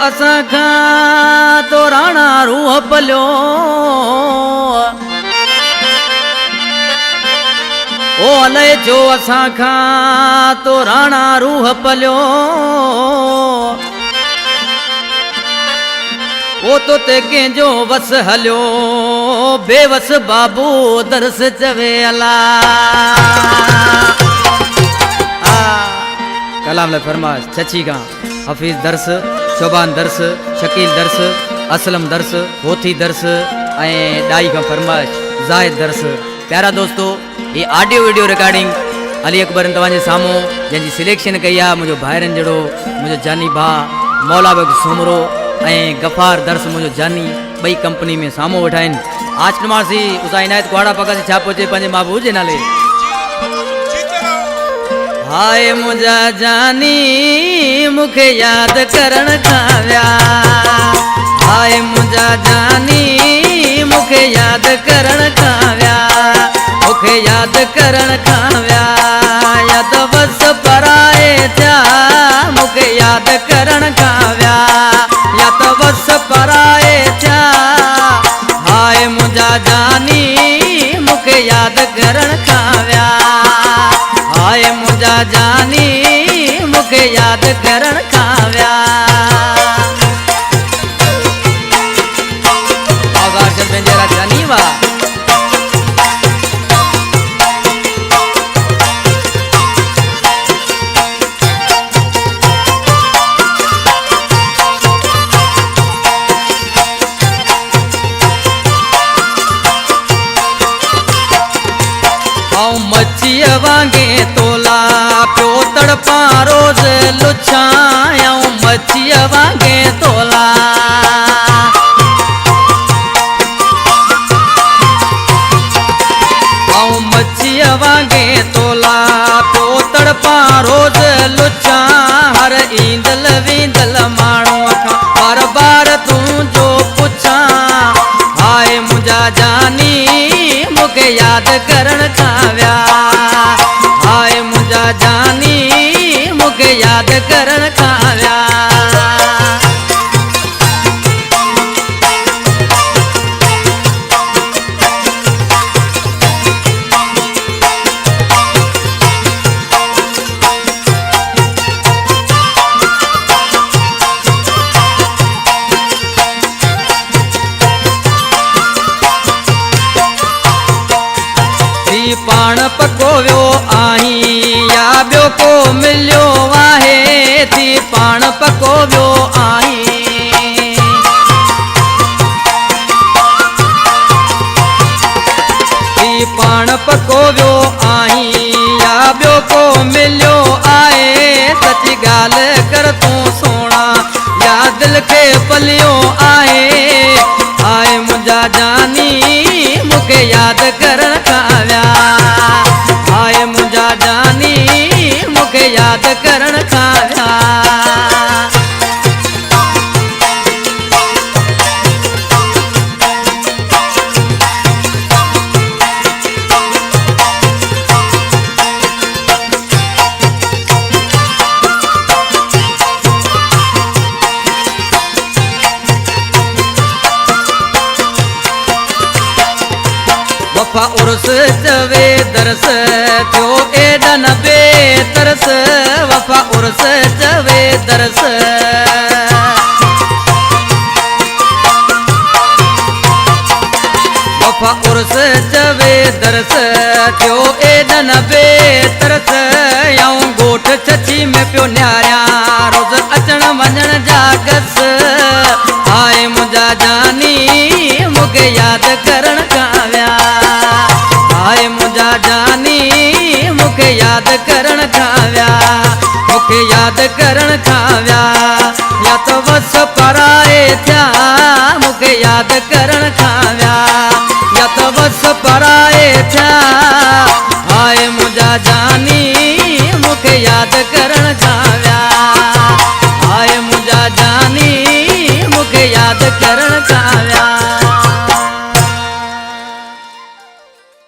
असां खां तो राणा रूह पलियो ओ अलाए जो असां खां तो राणा रूह पलियो ओ तो ते कंहिंजो वस हलियो बेवस बाबू दरस चवे अला कलाम ले फरमाश चची का हफीज दर्स शोबान दर्स शकील दर्स असलम दर्स होथी दर्स डाई का फरमाश जाहिद दर्स। प्यारा दोस्तों ये audio video recording Ali Akbar तव्हांजे साम्हूं जंहिंजी सिलेक्शन कई आहे मुंहिंजो भाइरनि जहिड़ो मुंहिंजो जानी भाउ मौला बग सुमरो गफ़ार दर्स मुंहिंजो जानी ॿई कंपनी में साम्हूं वेठा आहिनि। आज टमासी उसा इनायत कुआड़ा पका से छा पहुचे पंहिंजे महबूब जे नाले। हाय मुंहिंजा जानी मूंखे यादि करण खां विया हाय मुंहिंजा जानी मूंखे यादि करण खां विया मूंखे यादि करण खां विया याद बस पराए थिया मूंखे यादि करण खां विया याद बस पराए थिया हाय मुंहिंजा जानी मूंखे यादि करण खां विया हाय मुंहिंजा जानी मूंखे यादि करण खां विया। जानी वाह मच्छीअ वांगे तोला पियो तड़पा रोज लुछां मच्छीअ वांगे तोला मच्छीअ वांगे तोला पियो तड़पा रोज लुछां हर ईंदल वेंदल माण्हू खां बार बार तूं जो पुछां हाय मुंहिंजा जानी मूंखे यादि करण खां विया हाय मुंहिंजा जानी मूंखे यादि करण खां विया। पाण पको वियो आहीं या ॿियो को मिलियो आहे थी पाण पको वियो आहीं थी पाण पको वियो आहीं या ॿियो को मिलियो आहे सची ॻाल्हि कर तूं सोणा या दिलि खे पलियो आहे हाय मुंहिंजा जानी मूंखे यादि करण खां विया हाय मुंहिंजा जानी मूंखे यादि करण खां विया। वफ़ा उर्स चवे दरस थियो एडन बेतरस वफ़ा उर्स चवे दरस वफ़ा उर्स चवे दरस थियो एडन बेतरस ॻोठ चची में पियो निहारियां रोज़ अचण वञण जा गस हाय मुंहिंजा जानी मूंखे यादि करण खां विया हाय मुंहिंजा जानी मूंखे यादि करण खां विया मूंखे यादि करण खां विया या त वस पराए थिया मूंखे यादि करण खां विया या त वस पराए थिया हाय मुंहिंजा जानी